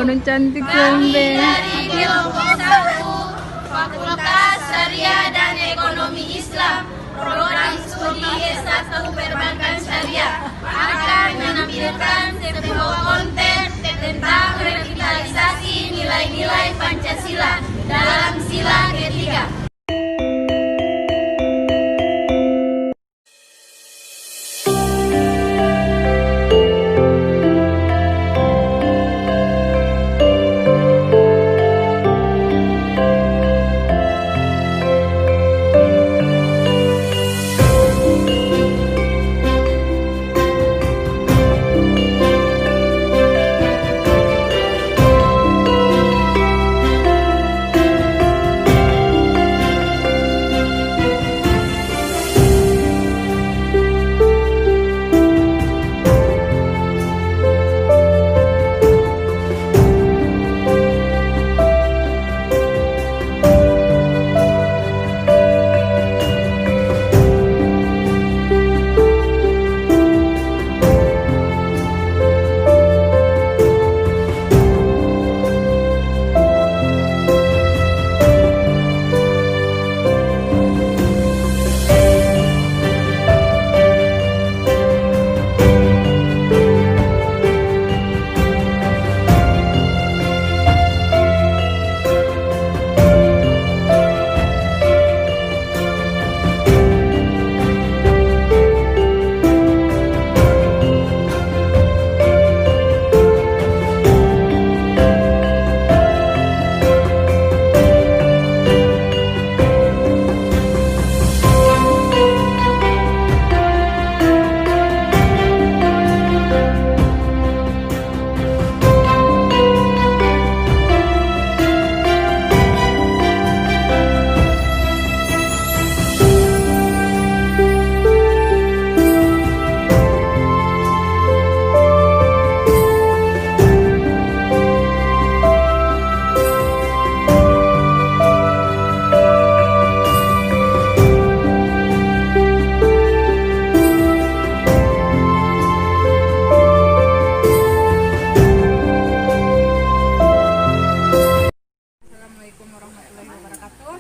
nun cantik kombe. Dari kelompok 1 Fakultas Syariah dan Ekonomi Islam, program studi S1 Perbankan Syariah, akan menampilkan sebuah konten tentang revitalisasi nilai-nilai Pancasila dalam sila ketiga.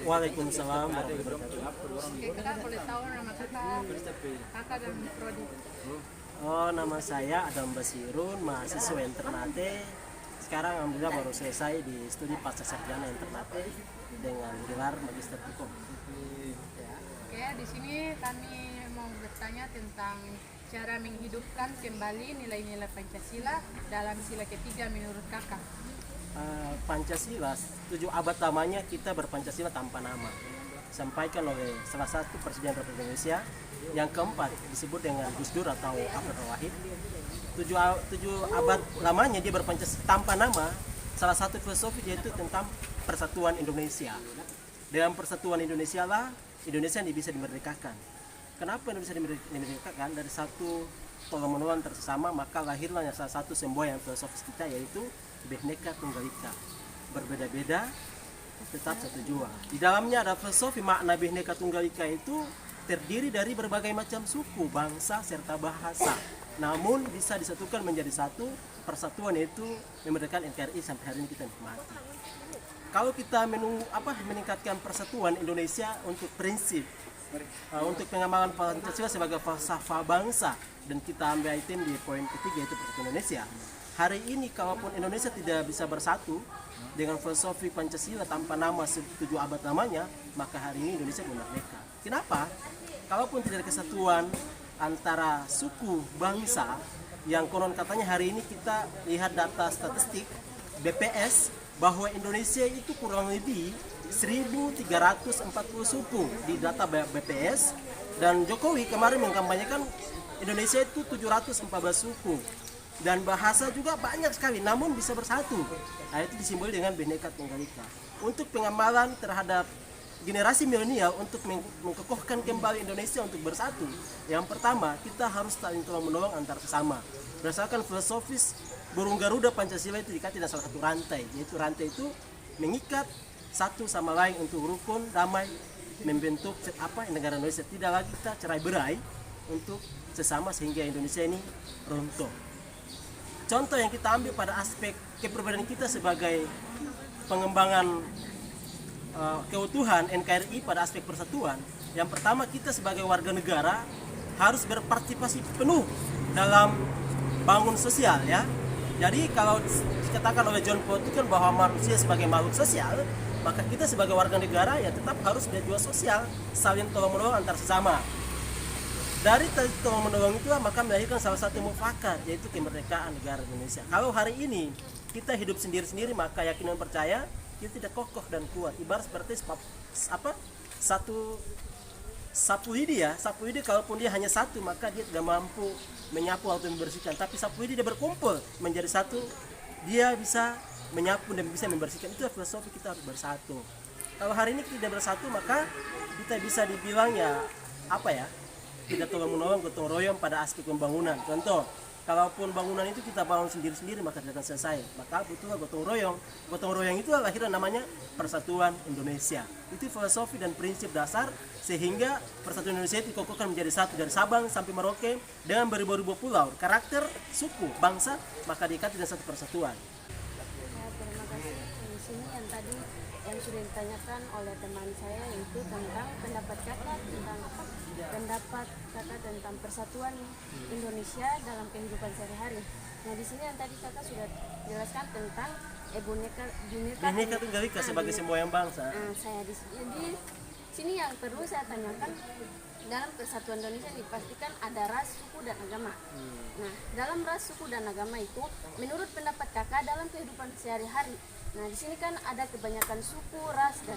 Waalaikumsalam warahmatullahi wabarakatuh. Oke, kita boleh tahu nama kakak dan prodi. Oh, nama saya Adam Basirun, mahasiswa Ternate. Sekarang alhamdulillah baru selesai di studi pasca sarjana Ternate dengan gelar Magister Hukum. Oke, di sini kami mau bertanya tentang cara menghidupkan kembali nilai-nilai Pancasila dalam sila ketiga menurut kakak. Pancasila, 7 abad lamanya kita berpancasila tanpa nama. Disampaikan oleh salah satu Presiden Republik Indonesia. Yang keempat disebut dengan Gus Dur atau Abdul Wahid. 7 abad lamanya dia berpancasila tanpa nama. Salah satu filosofi yaitu tentang persatuan Indonesia. Dengan persatuan Indonesia lah Indonesia ini bisa dimerdekakan. Kenapa Indonesia dimerdekakan? Dari satu tolong menolong tersesama, maka lahirlah salah satu semboyan filosofis kita yaitu Bhinneka Tunggal Ika. Berbeda-beda tetap satu jua. Di dalamnya ada filosofi makna Bhinneka Tunggal Ika itu terdiri dari berbagai macam suku, bangsa serta bahasa. Namun bisa disatukan menjadi satu. Persatuan itu memerdekakan NKRI sampai hari ini kita nikmati. Kalau kita meningkatkan persatuan Indonesia untuk prinsip untuk pengamalan Pancasila sebagai falsafah bangsa, dan kita ambil item di poin ketiga yaitu persatuan Indonesia. Hari ini kalaupun Indonesia tidak bisa bersatu dengan filosofi Pancasila tanpa nama 7 abad lamanya, maka hari ini Indonesia belum merdeka. Kenapa? Kalaupun tidak ada kesatuan antara suku bangsa, yang konon katanya hari ini kita lihat data statistik BPS bahwa Indonesia itu kurang lebih 1.340 suku di data BPS, dan Jokowi kemarin mengkampanyekan Indonesia itu 714 suku. Dan bahasa juga banyak sekali, namun bisa bersatu. Nah, itu disimbol dengan Bhinneka Tunggal Ika. Untuk pengamalan terhadap generasi milenial untuk mengokohkan kembali Indonesia untuk bersatu, yang pertama kita harus saling tolong menolong antar sesama. Berdasarkan filosofis burung Garuda, Pancasila itu diikat dalam salah satu rantai, yaitu rantai itu mengikat satu sama lain untuk rukun, damai, membentuk negara Indonesia. Tidak lagi kita cerai berai untuk sesama sehingga Indonesia ini runtuh. contoh yang kita ambil pada aspek kepribadian kita sebagai pengembangan keutuhan NKRI pada aspek persatuan. Yang pertama, kita sebagai warga negara harus berpartisipasi penuh dalam bangun sosial ya. Jadi kalau dikatakan oleh John Paul II bahwa manusia sebagai makhluk sosial, maka kita sebagai warga negara ya tetap harus berjiwa sosial, saling tolong menolong antar sesama. Dari tolong menolong itu maka melahirkan salah satu mufakat, yaitu kemerdekaan negara Indonesia. Kalau hari ini kita hidup sendiri-sendiri, maka yakin dan percaya kita tidak kokoh dan kuat. Ibarat seperti satu sapu lidi ya. Sapu lidi kalaupun dia hanya satu, maka dia tidak mampu menyapu atau membersihkan. Tapi sapu lidi dia berkumpul menjadi satu, dia bisa menyapu dan bisa membersihkan. Itu filosofi, kita harus bersatu. Kalau hari ini tidak bersatu, maka kita bisa dibilang ya tidak tolong menolong, gotong royong pada aspek pembangunan. Contoh, kalaupun bangunan itu kita bangun sendiri-sendiri maka tidak akan selesai. Maka butuhlah gotong royong. Gotong royong itu lahirnya namanya Persatuan Indonesia. Itu filosofi dan prinsip dasar sehingga Persatuan Indonesia itu dikokohkan menjadi satu dari Sabang sampai Merauke dengan beribu-ribu pulau, karakter, suku, bangsa, maka diikat dengan satu persatuan. Terima kasih. Di sini yang tadi yang sudah ditanyakan oleh teman saya yaitu tentang pendapat kakak tentang persatuan Indonesia dalam kehidupan sehari-hari. Nah di sini yang tadi kakak sudah jelaskan tentang Bhinneka Tunggal Ika sebagai semboyan bangsa. Saya di sini yang perlu saya tanyakan, dalam persatuan Indonesia dipastikan ada ras, suku, dan agama. Nah, dalam ras, suku, dan agama itu, menurut pendapat kakak dalam kehidupan sehari-hari, nah di sini kan ada kebanyakan suku, ras, dan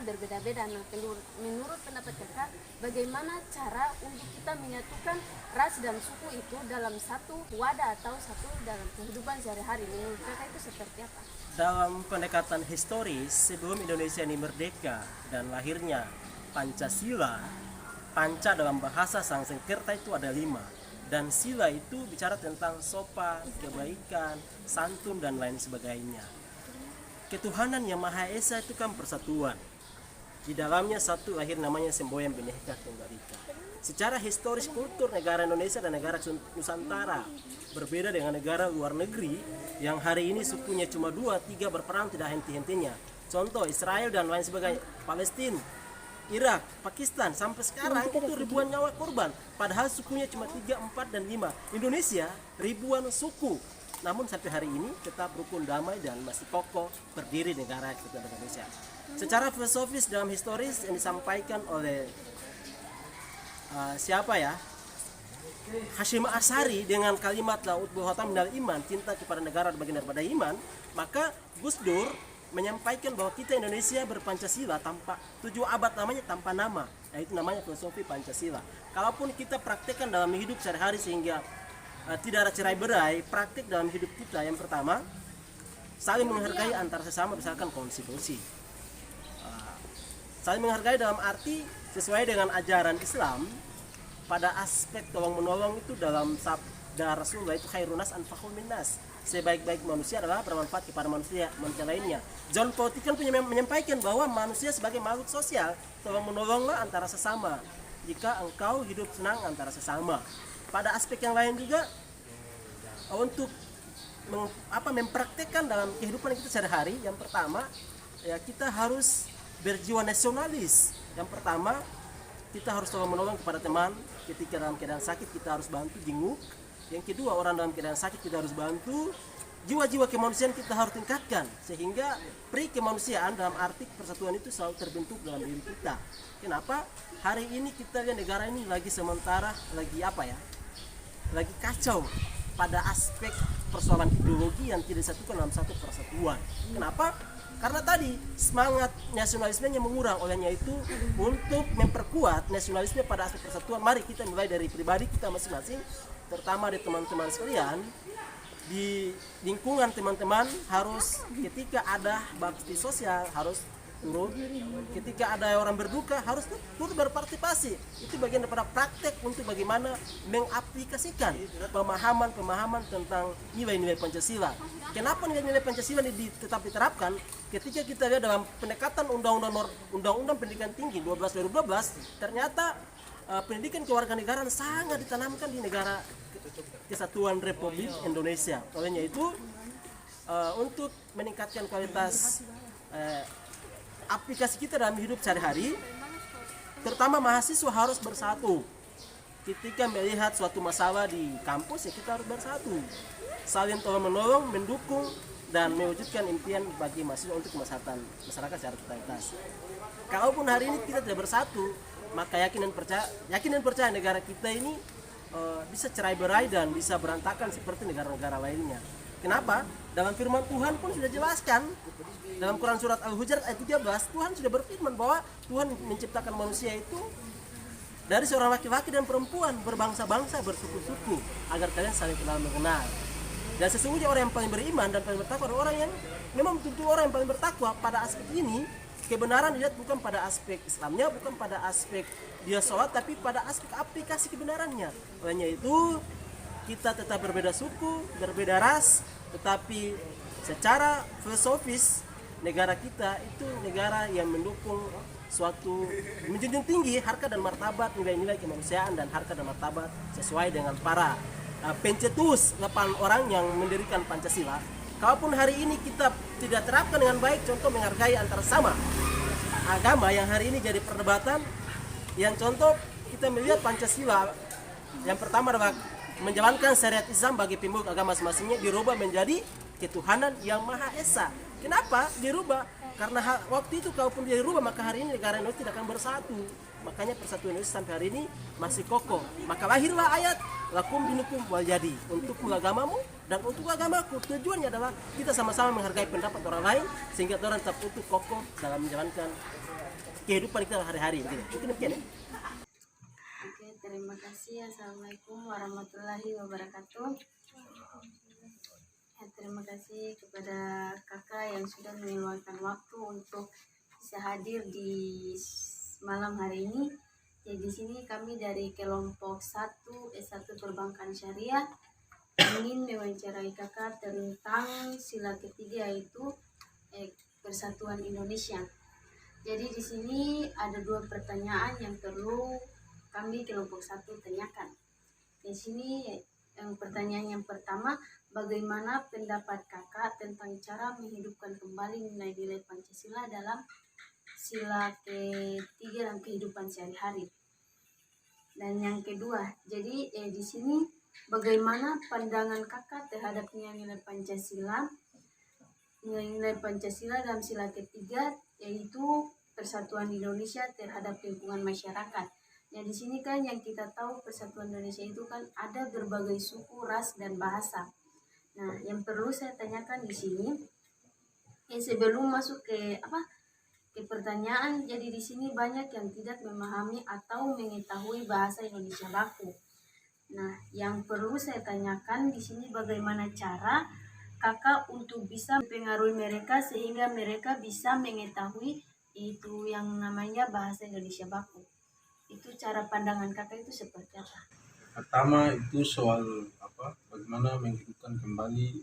berbeda-beda. Nah, menurut pendapat kakak, bagaimana cara untuk kita menyatukan ras dan suku itu dalam satu wadah atau satu dalam kehidupan sehari-hari? Menurut kakak itu seperti apa? Dalam pendekatan historis, sebelum Indonesia ini merdeka dan lahirnya Pancasila, Panca dalam bahasa Sanskerta itu ada 5, dan sila itu bicara tentang sopan, kebaikan, santun, dan lain sebagainya. Ketuhanan yang Maha Esa itu kan persatuan. Di dalamnya satu lahir namanya semboyan Bhinneka Tunggal Ika. Secara historis kultur negara Indonesia dan negara Nusantara berbeda dengan negara luar negeri yang hari ini sukunya cuma 2-3 berperang tidak henti-hentinya. Contoh Israel dan lain sebagainya, Palestina, Irak, Pakistan, sampai sekarang itu ribuan nyawa korban. Padahal sukunya cuma 3, 4, dan 5. Indonesia ribuan suku. Namun sampai hari ini tetap rukun damai dan masih kokoh berdiri negara Kesatuan Indonesia. Secara filosofis dalam historis yang disampaikan oleh Hashim Asy'ari dengan kalimat laut buhatan minal iman, cinta kepada negara bagian daripada iman, maka Gus Dur menyampaikan bahwa kita Indonesia berpancasila tanpa 7 abad namanya tanpa nama. Nah, itu namanya filosofi Pancasila. Kalaupun kita praktekkan dalam hidup sehari-hari sehingga tidak ada cerai-berai, praktik dalam hidup kita yang pertama saling menghargai antar sesama, misalkan konstitusi. Saling menghargai dalam arti sesuai dengan ajaran Islam pada aspek tolong menolong itu dalam sabda Rasulullah itu khairunas anfaqul minnas. Sebaik-baik manusia adalah bermanfaat kepada manusia lainnya. John Paul II kan menyampaikan bahwa manusia sebagai makhluk sosial, tolong menolonglah antara sesama jika engkau hidup senang antara sesama. Pada aspek yang lain juga untuk mempraktekkan dalam kehidupan kita sehari-hari, yang pertama ya kita harus berjiwa nasionalis. Yang pertama kita harus tolong menolong kepada teman ketika dalam keadaan sakit, kita harus bantu jenguk. Yang kedua, orang dalam keadaan sakit kita harus bantu. Jiwa-jiwa kemanusiaan kita harus tingkatkan sehingga pri kemanusiaan dalam arti persatuan itu selalu terbentuk dalam diri kita. Kenapa? Hari ini kita lihat negara ini lagi sementara lagi lagi kacau pada aspek persoalan ideologi yang tidak disatukan dalam satu persatuan. Kenapa? Karena tadi semangat nasionalismenya mengurang. Olehnya itu untuk memperkuat nasionalisme pada aspek persatuan, mari kita mulai dari pribadi kita masing-masing, terutama dari teman-teman sekalian. Di lingkungan teman-teman harus ketika ada bakti sosial harus turut, ketika ada orang berduka harus turut berpartisipasi. Itu bagian daripada praktek untuk bagaimana mengaplikasikan pemahaman tentang nilai-nilai Pancasila. Kenapa nilai-nilai Pancasila ini tetap diterapkan? Ketika kita lihat dalam pendekatan Undang-Undang Pendidikan Tinggi 12 2012, ternyata pendidikan kewarganegaraan sangat ditanamkan di negara Kesatuan Republik Indonesia. Olehnya itu untuk meningkatkan kualitas aplikasi kita dalam hidup sehari-hari, terutama mahasiswa harus bersatu. Ketika melihat suatu masalah di kampus, ya kita harus bersatu, saling tolong menolong, mendukung, dan mewujudkan impian bagi mahasiswa untuk kemaslahatan masyarakat secara totalitas. Kalaupun hari ini kita tidak bersatu, maka yakin dan percaya negara kita ini bisa cerai-berai dan bisa berantakan seperti negara-negara lainnya. Kenapa? Dalam firman Tuhan pun sudah jelaskan. Dalam Quran surat Al-Hujurat ayat 13, Tuhan sudah berfirman bahwa Tuhan menciptakan manusia itu dari seorang laki-laki dan perempuan, berbangsa-bangsa, bersuku-suku, agar kalian saling kenal mengenal. Dan sesungguhnya orang yang paling beriman dan paling bertakwa adalah orang yang memang betul-betul orang yang paling bertakwa. Pada aspek ini, kebenaran dilihat bukan pada aspek Islamnya, bukan pada aspek dia sholat, tapi pada aspek aplikasi kebenarannya. Olehnya itu, kita tetap berbeda suku, berbeda ras, tetapi secara filosofis negara kita itu negara yang mendukung suatu, menjunjung tinggi harkat dan martabat, nilai-nilai kemanusiaan dan harkat dan martabat sesuai dengan para pencetus 8 orang yang mendirikan Pancasila. Kalaupun hari ini kita tidak terapkan dengan baik, contoh menghargai antar sama agama yang hari ini jadi perdebatan, yang contoh kita melihat Pancasila yang pertama adalah menjalankan syariat Islam bagi pemeluk agama masing-masingnya dirubah menjadi ketuhanan yang Maha Esa. Kenapa dirubah? Karena waktu itu kalaupun dia dirubah, maka hari ini negara Indonesia tidak akan bersatu. Makanya persatuan Indonesia sampai hari ini masih kokoh. Maka lahirlah ayat lakum dinukum wal jadi, untukmu agamamu dan untuk agamaku. Tujuannya adalah kita sama-sama menghargai pendapat orang lain sehingga orang tetap utuh kokoh dalam menjalankan kehidupan kita hari-hari. Mungkin demikian ya. Oke, terima kasih. Assalamualaikum warahmatullahi wabarakatuh. Terima kasih kepada kakak yang sudah meluangkan waktu untuk bisa hadir di malam hari ini. Jadi di sini kami dari kelompok 1 S1 Perbankan Syariah ingin mewawancarai kakak tentang sila ketiga, yaitu Persatuan Indonesia. Jadi di sini ada 2 pertanyaan yang perlu kami kelompok 1 tanyakan. Di sini yang pertanyaan yang pertama, bagaimana pendapat kakak tentang cara menghidupkan kembali nilai-nilai Pancasila dalam sila ketiga dalam kehidupan sehari-hari? Dan yang kedua, jadi di sini bagaimana pandangan kakak terhadap nilai-nilai Pancasila dalam sila ketiga, yaitu Persatuan Indonesia terhadap lingkungan masyarakat. Nah, di sini kan yang kita tahu Persatuan Indonesia itu kan ada berbagai suku, ras, dan bahasa. Nah, yang perlu saya tanyakan di sini, sebelum masuk ke pertanyaan, jadi di sini banyak yang tidak memahami atau mengetahui bahasa Indonesia baku. Nah, yang perlu saya tanyakan di sini, bagaimana cara kakak untuk bisa mempengaruhi mereka sehingga mereka bisa mengetahui itu yang namanya bahasa Indonesia baku. Itu cara pandangan kakak itu seperti apa? Pertama itu soal bagaimana menghidupkan kembali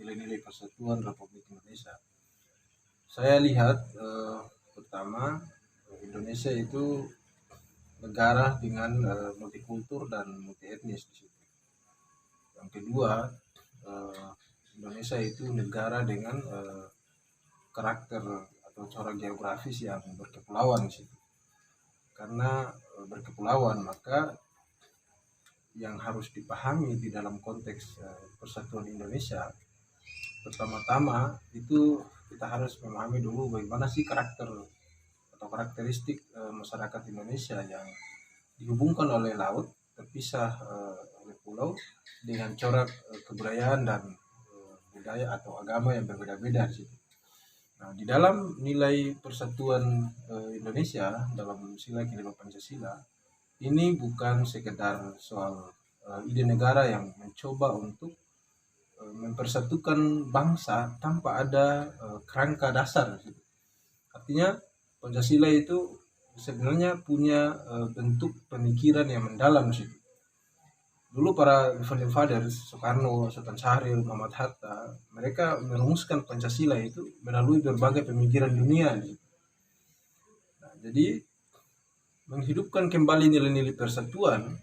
nilai-nilai persatuan Republik Indonesia. Saya lihat pertama Indonesia itu negara dengan multikultur dan multi etnis di situ. Yang kedua, Indonesia itu negara dengan karakter atau corak geografis yang berkepulauan di situ. Karena berkepulauan, maka yang harus dipahami di dalam konteks persatuan Indonesia, pertama-tama itu kita harus memahami dulu bagaimana sih karakter atau karakteristik masyarakat Indonesia yang dihubungkan oleh laut, terpisah oleh pulau, dengan corak kebudayaan dan budaya atau agama yang berbeda-beda di situ. Nah, di dalam nilai persatuan Indonesia dalam sila kelima Pancasila ini bukan sekedar soal ide negara yang mencoba untuk mempersatukan bangsa tanpa ada kerangka dasar. Artinya Pancasila itu sebenarnya punya bentuk pemikiran yang mendalam di situ. Dulu para founding fathers, Soekarno, Sultan Syahrir, Muhammad Hatta, mereka merumuskan Pancasila itu melalui berbagai pemikiran dunia. Nah, jadi menghidupkan kembali nilai-nilai persatuan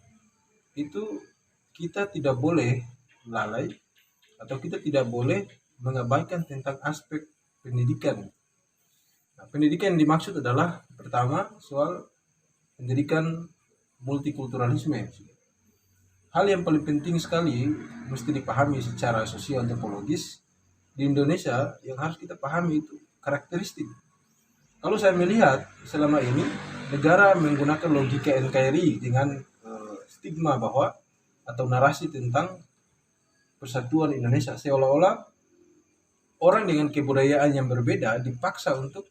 itu kita tidak boleh lalai atau kita tidak boleh mengabaikan tentang aspek pendidikan. Nah, pendidikan yang dimaksud adalah pertama soal pendidikan multikulturalisme. Hal yang paling penting sekali mesti dipahami secara sosial antropologis di Indonesia yang harus kita pahami itu karakteristik. Kalau saya melihat selama ini negara menggunakan logika NKRI dengan stigma bahwa atau narasi tentang persatuan Indonesia, seolah-olah orang dengan kebudayaan yang berbeda dipaksa untuk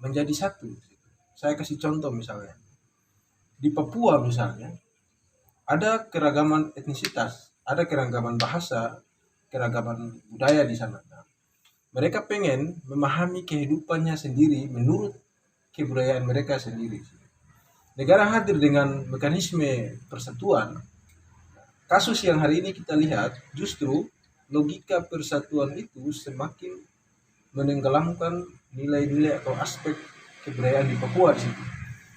menjadi satu. Saya kasih contoh misalnya. Di Papua misalnya, ada keragaman etnisitas, ada keragaman bahasa, keragaman budaya di sana. Nah, mereka pengen memahami kehidupannya sendiri menurut kebudayaan mereka sendiri. Negara hadir dengan mekanisme persatuan. Kasus yang hari ini kita lihat justru logika persatuan itu semakin menenggelamkan nilai-nilai atau aspek kebudayaan di Papua di situ.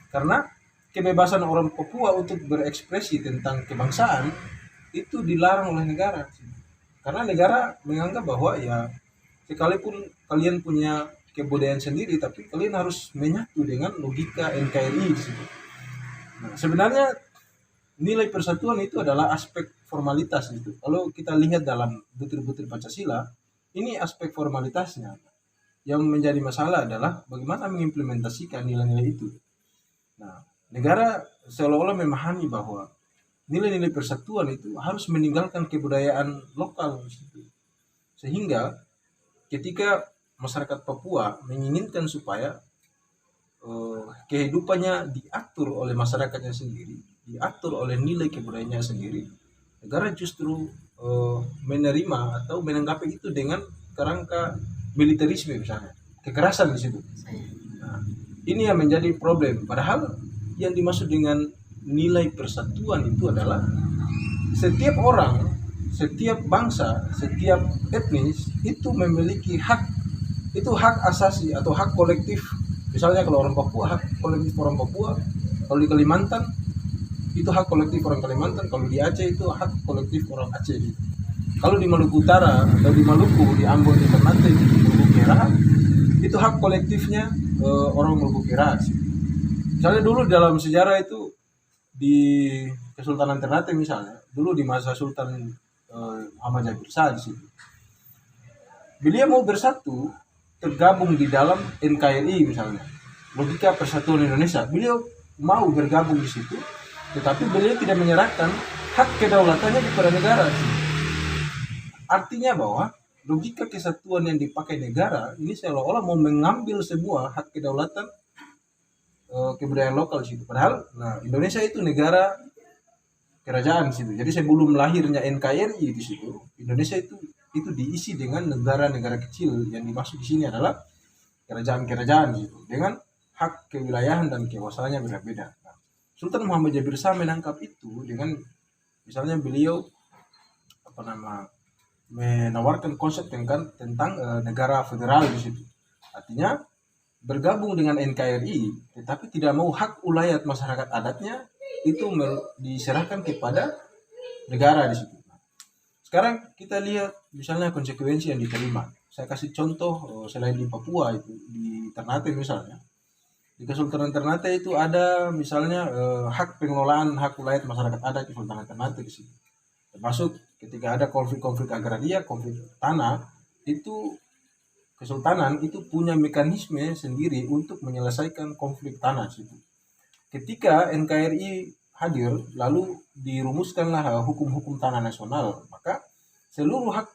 Karena kebebasan orang Papua untuk berekspresi tentang kebangsaan itu dilarang oleh negara. Karena negara menganggap bahwa ya sekalipun kalian punya kebudayaan sendiri, tapi kalian harus menyatu dengan logika NKRI di situ. Nah, sebenarnya nilai persatuan itu adalah aspek formalitas itu. Kalau kita lihat dalam butir-butir Pancasila, ini aspek formalitasnya. Yang menjadi masalah adalah bagaimana mengimplementasikan nilai-nilai itu. Nah, negara seolah-olah memahami bahwa nilai-nilai persatuan itu harus meninggalkan kebudayaan lokal. Sehingga ketika masyarakat Papua menginginkan supaya kehidupannya diatur oleh masyarakatnya sendiri, diatur oleh nilai kebudayaannya sendiri, negara justru menerima atau menanggapi itu dengan kerangka militerisme misalnya, kekerasan di situ. Nah, ini yang menjadi problem. Padahal yang dimaksud dengan nilai persatuan itu adalah setiap orang, setiap bangsa, setiap etnis itu memiliki hak. Itu hak asasi atau hak kolektif. Misalnya kalau orang Papua, hak kolektif orang Papua. Kalau di Kalimantan, itu hak kolektif orang Kalimantan. Kalau di Aceh itu hak kolektif orang Aceh. Kalau di Maluku Utara atau di Maluku, di Ambon, di Ternate, di Maluku Kera, itu hak kolektifnya orang Maluku Kera. Misalnya dulu dalam sejarah itu di Kesultanan Ternate misalnya, dulu di masa Sultan Ahmad Jabir Shah di situ, beliau mau bersatu, tergabung di dalam NKRI misalnya, logika persatuan Indonesia. Beliau mau bergabung di situ, tetapi beliau tidak menyerahkan hak kedaulatannya kepada negara. Artinya bahwa logika kesatuan yang dipakai negara ini seolah-olah mau mengambil semua hak kedaulatan kebudayaan lokal di situ. Padahal, nah, Indonesia itu negara kerajaan di situ. Jadi sebelum lahirnya NKRI di situ, Indonesia itu diisi dengan negara-negara kecil. Yang dimaksud di sini adalah kerajaan-kerajaan gitu, dengan hak kewilayahan dan kekuasaannya berbeda. Nah, Sultan Muhammad Jabir Shah menangkap itu dengan misalnya beliau menawarkan konsep tentang negara federal di situ. Artinya bergabung dengan NKRI, tetapi tidak mau hak ulayat masyarakat adatnya itu diserahkan kepada negara di situ. Sekarang kita lihat misalnya konsekuensi yang diterima. Saya kasih contoh selain di Papua itu di Ternate misalnya. Di Kesultanan Ternate itu ada misalnya hak pengelolaan hak ulayat masyarakat adat Kesultanan Ternate di situ. Termasuk ketika ada konflik-konflik agraria, konflik tanah, itu kesultanan itu punya mekanisme sendiri untuk menyelesaikan konflik tanah situ. Ketika NKRI hadir, lalu dirumuskanlah hukum-hukum tanah nasional, maka seluruh hak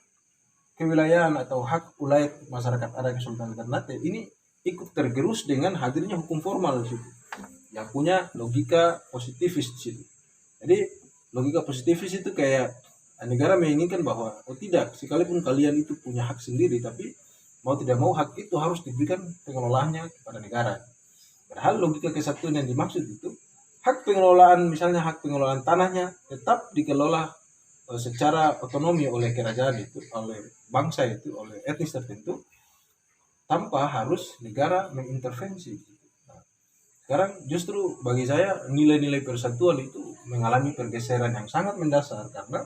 kewilayahan atau hak ulayat masyarakat adat Kesultanan Ternate ini ikut tergerus dengan hadirnya hukum formal situ, yang punya logika positifis situ. Jadi logika positifis itu kayak negara menginginkan bahwa tidak, sekalipun kalian itu punya hak sendiri, tapi mau tidak mau hak itu harus diberikan pengelolaannya kepada negara. Padahal logika kesatuan yang dimaksud itu hak pengelolaan, misalnya hak pengelolaan tanahnya tetap dikelola secara otonomi oleh kerajaan itu, oleh bangsa itu, oleh etnis tertentu, tanpa harus negara mengintervensi. Nah, Sekarang justru bagi saya nilai-nilai persatuan itu mengalami pergeseran yang sangat mendasar karena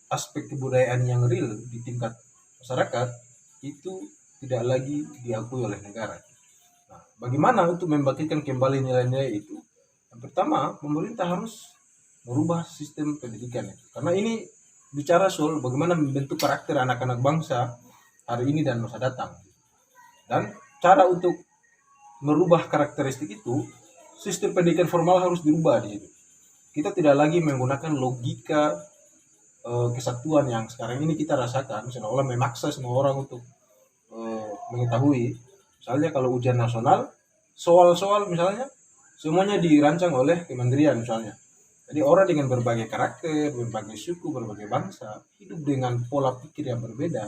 aspek kebudayaan yang real di tingkat masyarakat itu tidak lagi diakui oleh negara. Nah, bagaimana untuk membangkitkan kembali nilai-nilai itu? Yang pertama, pemerintah harus merubah sistem pendidikan itu. Karena ini bicara soal bagaimana membentuk karakter anak-anak bangsa hari ini dan masa datang. Dan cara untuk merubah karakteristik itu, sistem pendidikan formal harus dirubah di situ. Kita tidak lagi menggunakan logika kesatuan yang sekarang ini kita rasakan, seolah-olah memaksa semua orang untuk mengetahui. Misalnya kalau ujian nasional, soal-soal misalnya semuanya dirancang oleh kementerian misalnya. Jadi orang dengan berbagai karakter, berbagai suku, berbagai bangsa, hidup dengan pola pikir yang berbeda,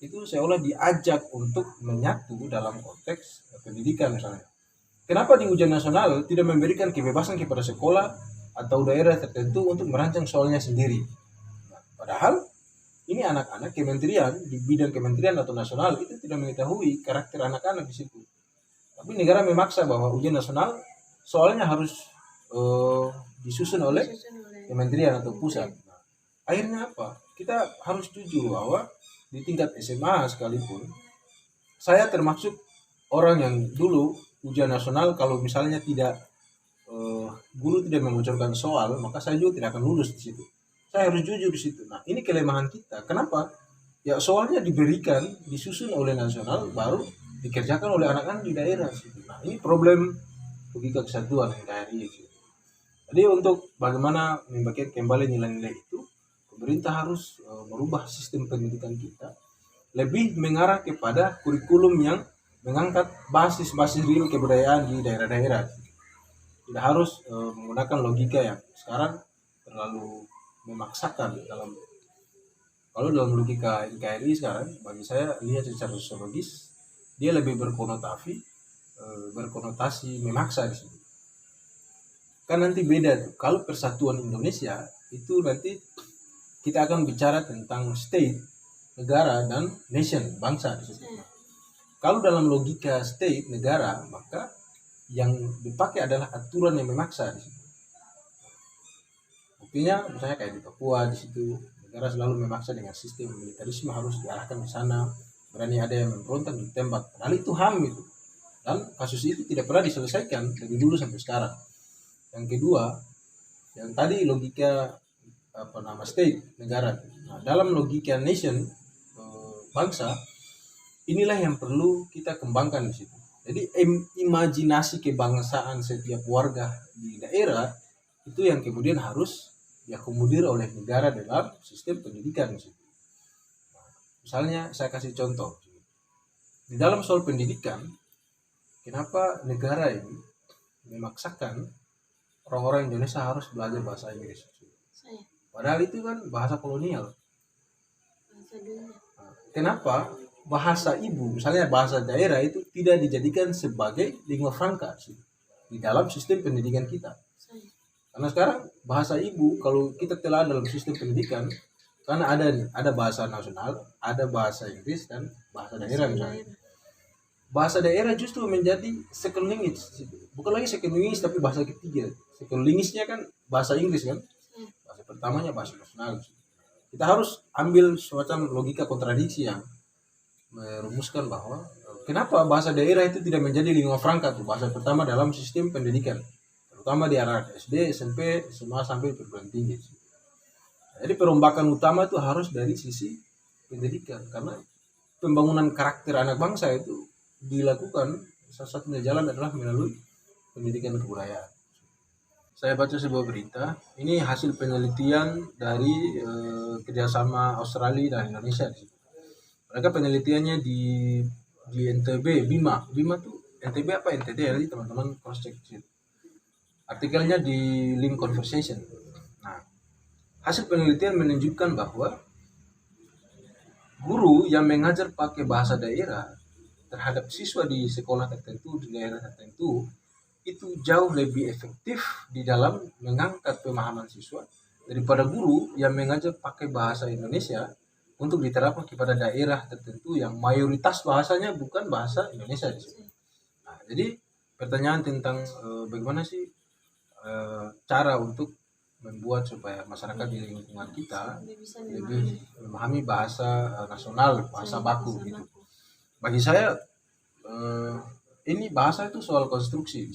itu seolah diajak untuk menyatu dalam konteks pendidikan misalnya. Kenapa di ujian nasional tidak memberikan kebebasan kepada sekolah atau daerah tertentu untuk merancang soalnya sendiri? Nah, padahal ini anak-anak kementerian di bidang kementerian atau nasional itu tidak mengetahui karakter anak-anak di situ. Tapi negara memaksa bahwa ujian nasional soalnya harus disusun oleh kementerian atau pusat. Nah, akhirnya apa? Kita harus jujur bahwa di tingkat SMA sekalipun, saya termasuk orang yang dulu ujian nasional kalau misalnya tidak guru tidak membocorkan soal, maka saya juga tidak akan lulus di situ. Saya harus jujur di situ. Nah, ini kelemahan kita. Kenapa? Ya soalnya diberikan, disusun oleh nasional, baru dikerjakan oleh anak-anak di daerah. Nah, ini problem logika kesatuan yang dari itu. Jadi untuk bagaimana membangkitkan kembali nilai-nilai itu, pemerintah harus merubah sistem pendidikan kita, lebih mengarah kepada kurikulum yang mengangkat basis-basis real kebudayaan di daerah-daerah. Tidak harus menggunakan logika yang sekarang terlalu memaksakan kalau dalam logika NKRI sekarang, bagi saya lihat secara sosiologis, dia lebih berkonotasi memaksa di sini. Kan nanti beda tuh. Kalau persatuan Indonesia itu nanti kita akan bicara tentang state, negara dan nation, bangsa di situ. Kalau dalam logika state, negara, maka yang dipakai adalah aturan yang memaksa di situ. Buktinya misalnya kayak di Papua di situ negara selalu memaksa dengan sistem militerisme harus diarahkan ke sana, berani ada yang memberontak ditembak. Padahal itu HAM itu. Dan kasus itu tidak pernah diselesaikan dari dulu sampai sekarang. Yang kedua, yang tadi logika state, negara. Nah, dalam logika nation, bangsa, inilah yang perlu kita kembangkan di situ. Jadi imajinasi kebangsaan setiap warga di daerah itu yang kemudian harus diakomodir oleh negara dalam sistem pendidikan di situ. Nah, misalnya saya kasih contoh. Di dalam soal pendidikan, kenapa negara ini memaksakan orang-orang Indonesia harus belajar bahasa Inggris? Padahal itu kan bahasa kolonial. Nah, kenapa bahasa ibu, misalnya bahasa daerah itu tidak dijadikan sebagai lingua franca di dalam sistem pendidikan kita? Karena sekarang bahasa ibu kalau kita telah dalam sistem pendidikan, karena ada bahasa nasional, ada bahasa Inggris dan bahasa daerah misalnya. Bahasa daerah justru menjadi second language, bukan lagi second language tapi bahasa ketiga. Second language-nya kan bahasa Inggris kan, bahasa pertamanya bahasa nasional. Kita harus ambil semacam logika kontradiksi yang merumuskan bahwa kenapa bahasa daerah itu tidak menjadi lingua franca tuh, bahasa pertama dalam sistem pendidikan, terutama di anak SD, SMP, SMA sampai perguruan tinggi. Jadi perombakan utama itu harus dari sisi pendidikan, karena pembangunan karakter anak bangsa itu dilakukan salah satunya jalan adalah melalui pendidikan kebudayaan. Saya baca sebuah berita, ini hasil penelitian dari kerjasama Australia dan Indonesia. Mereka penelitiannya di NTB, BIMA tuh NTB apa NTT ya, teman-teman cross check. Artikelnya di Link Conversation. Nah, hasil penelitian menunjukkan bahwa guru yang mengajar pakai bahasa daerah terhadap siswa di sekolah tertentu, di daerah tertentu, itu jauh lebih efektif di dalam mengangkat pemahaman siswa daripada guru yang mengajar pakai bahasa Indonesia untuk diterapkan kepada daerah tertentu yang mayoritas bahasanya bukan bahasa Indonesia di sini. Nah, jadi pertanyaan tentang bagaimana sih cara untuk membuat supaya masyarakat di lingkungan kita lebih memahami bahasa nasional, bahasa baku gitu. Bagi saya ini bahasa itu soal konstruksi.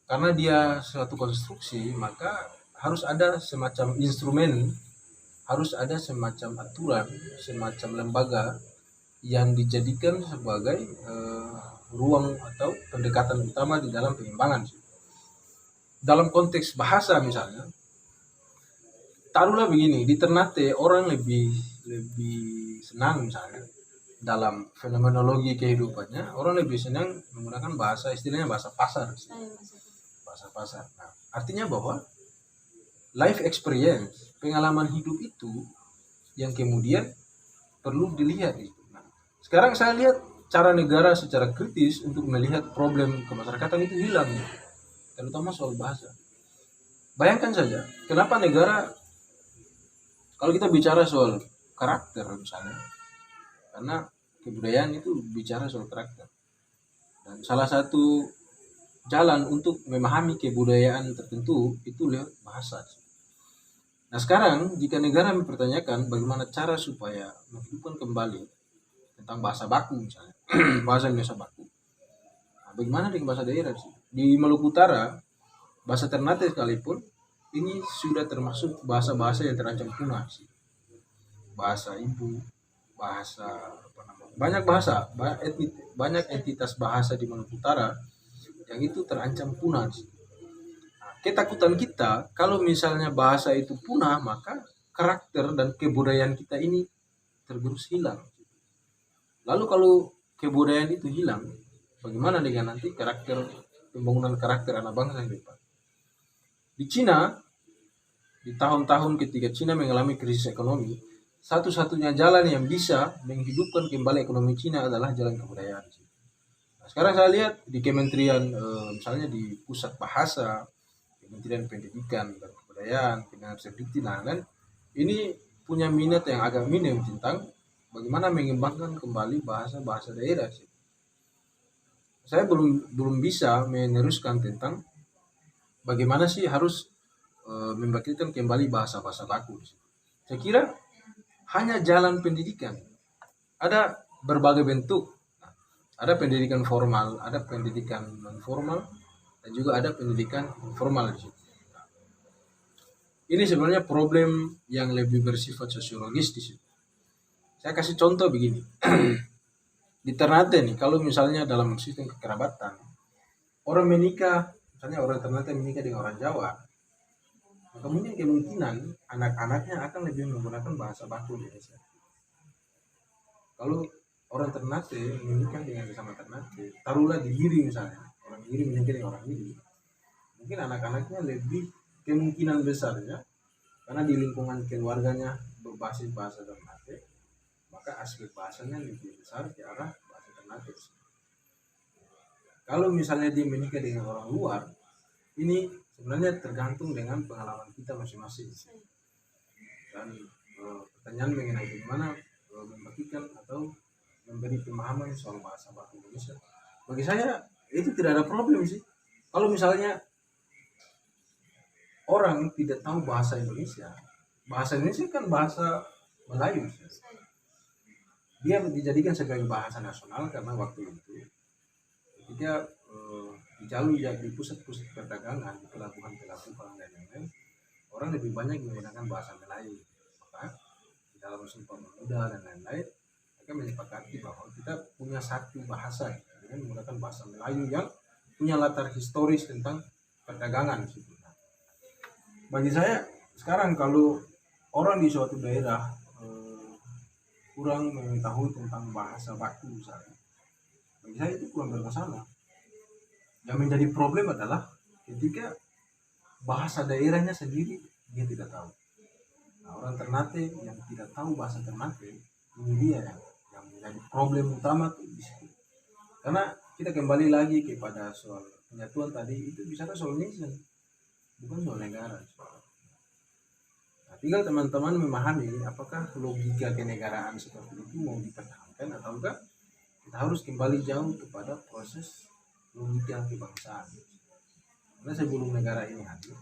Karena dia suatu konstruksi, maka harus ada semacam instrumen, harus ada semacam aturan, semacam lembaga yang dijadikan sebagai ruang atau pendekatan utama di dalam pengembangan. Dalam konteks bahasa misalnya, taruhlah begini, di Ternate orang lebih senang misalnya dalam fenomenologi kehidupannya, orang lebih senang menggunakan bahasa, istilahnya bahasa pasar. Bahasa pasar. Nah, artinya bahwa life experience, pengalaman hidup itu yang kemudian perlu dilihat. Nah, sekarang saya lihat cara negara secara kritis untuk melihat problem kemasyarakatan itu hilang, terutama soal bahasa. Bayangkan saja, kenapa negara, kalau kita bicara soal karakter misalnya, karena kebudayaan itu bicara soal karakter. Dan salah satu jalan untuk memahami kebudayaan tertentu itu lewat bahasa. Nah sekarang jika negara mempertanyakan bagaimana cara supaya menghidupkan kembali tentang bahasa baku misalnya, bahasa Indonesia baku. Nah, bagaimana dengan bahasa daerah sih? Di Maluku Utara, bahasa Ternate sekalipun ini sudah termasuk bahasa-bahasa yang terancam punah sih. Bahasa ibu, bahasa apa namanya? Banyak bahasa, banyak entitas bahasa di Maluku Utara yang itu terancam punah sih. Nah, ketakutan kita kalau misalnya bahasa itu punah, maka karakter dan kebudayaan kita ini tergerus hilang. Lalu kalau kebudayaan itu hilang, bagaimana dengan nanti pembangunan karakter anak bangsa yang depan? Di Cina, di tahun-tahun ketika Cina mengalami krisis ekonomi, satu-satunya jalan yang bisa menghidupkan kembali ekonomi Cina adalah jalan kebudayaan. Nah, sekarang saya lihat di kementerian, misalnya di pusat bahasa, kementerian pendidikan dan kebudayaan, kementerian dan ini punya minat yang agak minim tentang bagaimana mengembangkan kembali bahasa-bahasa daerah sih. Saya belum bisa meneruskan tentang bagaimana sih harus membangkitkan kembali bahasa-bahasa baku. Saya kira hanya jalan pendidikan. Ada berbagai bentuk. Ada pendidikan formal, ada pendidikan non formal, dan juga ada pendidikan informal di situ. Ini sebenarnya problem yang lebih bersifat sosiologis di situ. Saya kasih contoh begini. Di Ternate nih, kalau misalnya dalam sistem kekerabatan, orang menikah, misalnya orang Ternate menikah dengan orang Jawa, maka mungkin kemungkinan anak-anaknya akan lebih menggunakan bahasa baku di Indonesia. Kalau orang Ternate menikah dengan sesama Ternate, taruhlah di Giri misalnya, orang Giri menikah dengan orang Giri, mungkin anak-anaknya lebih kemungkinan besarnya, karena di lingkungan keluarganya berbasis bahasa Ternate, maka aspek bahasanya lebih besar ke arah bahasa Ternate. Kalau misalnya dia menikah dengan orang luar, ini sebenarnya tergantung dengan pengalaman kita masing-masing. Dan pertanyaan mengenai bagaimana membagikan atau memberi pemahaman soal bahasa baku Indonesia, bagi saya itu tidak ada problem sih. Kalau misalnya orang tidak tahu bahasa Indonesia kan bahasa Melayu. Dia dijadikan sebagai bahasa nasional karena waktu itu ketika di pusat-pusat perdagangan, di pelabuhan-pelabuhan dan lain-lain, orang lebih banyak menggunakan bahasa Melayu. Maka di dalam Sumpah Pemuda dan lain-lain, mereka menyepakati bahwa kita punya satu bahasa dengan menggunakan bahasa Melayu yang punya latar historis tentang perdagangan. Bagi saya sekarang kalau orang di suatu daerah kurang mengetahui tentang bahasa baku misalnya, bagi saya itu kurang bermasalah. Yang menjadi problem adalah ketika bahasa daerahnya sendiri dia tidak tahu. Nah, orang Ternate yang tidak tahu bahasa Ternate, ini dia yang menjadi problem utama tuh di situ. Karena kita kembali lagi kepada soal penyatuan tadi, itu bicara soal nation, bukan soal negara. Nah, tinggal teman-teman memahami apakah logika kenegaraan seperti itu mau dipertahankan ataukah kita harus kembali jauh kepada proses logika kebangsaan. Karena sebelum negara ini hadir,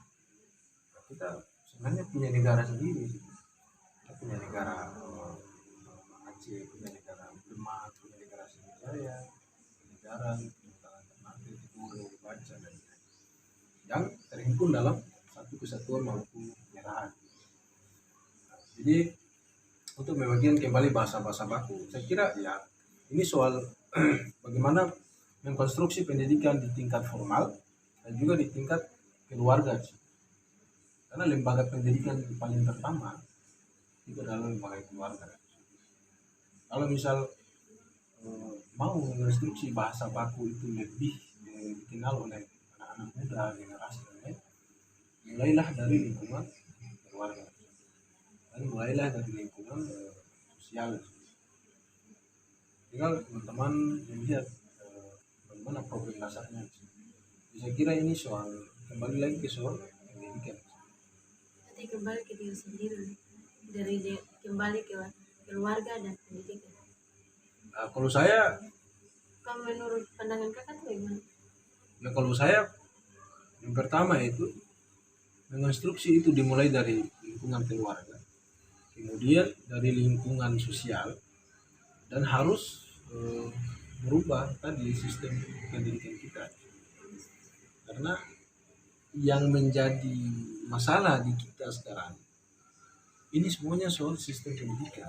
kita sebenarnya punya negara sendiri. Kita punya negara Aceh, punya negara Demak, punya negara Sriwijaya, negara Ternate, Timur, Baca, dan yang terhimpun dalam satu kesatuan Maluku Merah. Jadi untuk membagikan kembali bahasa-bahasa baku, saya kira ya ini soal bagaimana mengkonstruksi pendidikan di tingkat formal dan juga di tingkat keluarga. Karena lembaga pendidikan yang paling pertama itu adalah lembaga keluarga. Kalau misal mau menginstruksi bahasa baku itu lebih dikenal oleh anak-anak muda generasi lain, mulailah dari lingkungan keluarga dan mulailah dari lingkungan sosial. Tinggal teman-teman melihat bagaimana problem dasarnya. Saya kira ini soal kembali lagi ke soal pendidikan. Nanti kembali ke diri sendiri, kembali ke keluarga dan pendidikan. Kalau saya, Kalau menurut pandangan kakak tuh gimana? kalau saya yang pertama itu menginstruksi itu dimulai dari lingkungan keluarga, kemudian dari lingkungan sosial, dan harus merubah tadi sistem pendidikan kita. Karena yang menjadi masalah di kita sekarang ini semuanya soal sistem pendidikan.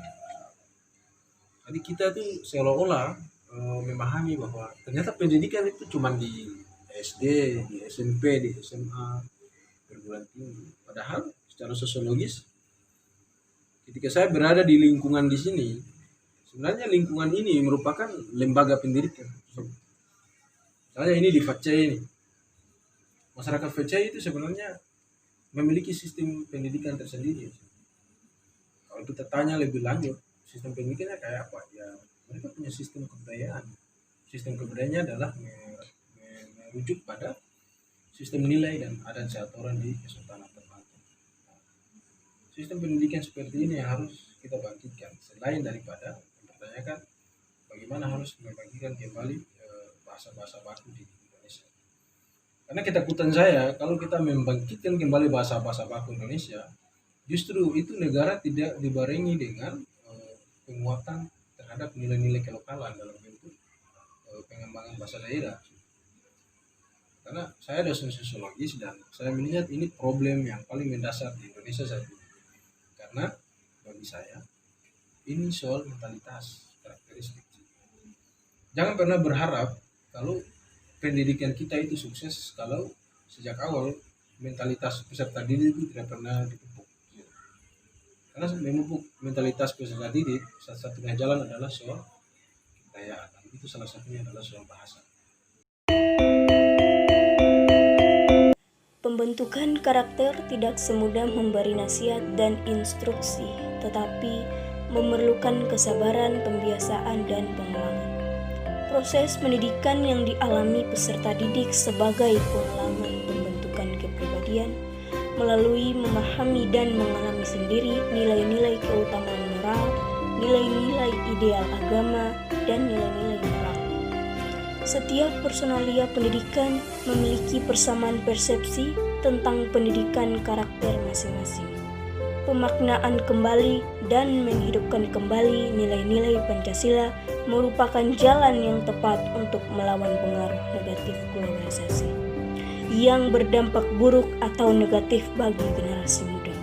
Jadi kita tuh seolah-olah memahami bahwa ternyata pendidikan itu cuma di SD, di SMP, di SMA, perguruan tinggi. Padahal secara sosiologis, ketika saya berada di lingkungan di sini, sebenarnya lingkungan ini merupakan lembaga pendidikan. Misalnya ini di Facai ini, masyarakat Facai itu sebenarnya memiliki sistem pendidikan tersendiri. Kalau kita tanya lebih lanjut, sistem pendidikannya kayak apa? Ya, mereka punya sistem kebudayaan. Sistem kebudayaannya adalah merujuk pada sistem nilai dan adat seatoran di Kesultanan Ternate. Sistem pendidikan seperti ini yang harus kita bangkitkan. Selain daripada mempertanyakan bagaimana harus membagikan kembali bahasa-bahasa baku di Indonesia. Karena ketakutan saya kalau kita membangkitkan kembali bahasa-bahasa baku Indonesia, justru itu negara tidak dibarengi dengan penguatan terhadap nilai-nilai kelokalan dalam bentuk pengembangan bahasa daerah. Karena saya dosen sosiologis dan saya melihat ini problem yang paling mendasar di Indonesia saat ini. Karena bagi saya ini soal mentalitas, karakteristik. Jangan pernah berharap kalau pendidikan kita itu sukses kalau sejak awal mentalitas peserta didik itu tidak pernah dipupuk. Karena memupuk mentalitas peserta didik, satu-satunya jalan adalah soal kebudayaan. Itu salah satunya adalah soal bahasa. Pembentukan karakter tidak semudah memberi nasihat dan instruksi, tetapi memerlukan kesabaran, pembiasaan, dan pengulangan. Proses pendidikan yang dialami peserta didik sebagai pengalaman pembentukan kepribadian melalui memahami dan mengalami sendiri nilai-nilai keutamaan moral, nilai-nilai ideal agama, dan nilai-nilai moral. Setiap personalia pendidikan memiliki persamaan persepsi tentang pendidikan karakter masing-masing. Pemaknaan kembali dan menghidupkan kembali nilai-nilai Pancasila merupakan jalan yang tepat untuk melawan pengaruh negatif globalisasi yang berdampak buruk atau negatif bagi generasi muda.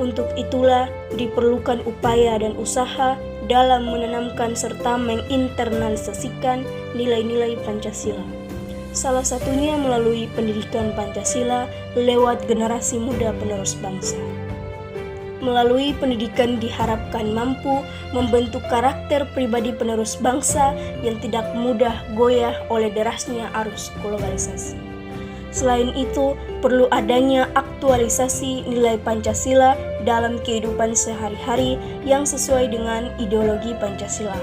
Untuk itulah diperlukan upaya dan usaha dalam menanamkan serta menginternalisasikan nilai-nilai Pancasila. Salah satunya melalui pendidikan Pancasila lewat generasi muda penerus bangsa. Melalui pendidikan diharapkan mampu membentuk karakter pribadi penerus bangsa yang tidak mudah goyah oleh derasnya arus globalisasi. Selain itu, perlu adanya aktualisasi nilai Pancasila dalam kehidupan sehari-hari yang sesuai dengan ideologi Pancasila.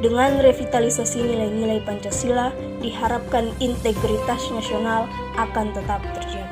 Dengan revitalisasi nilai-nilai Pancasila, diharapkan integritas nasional akan tetap terjaga.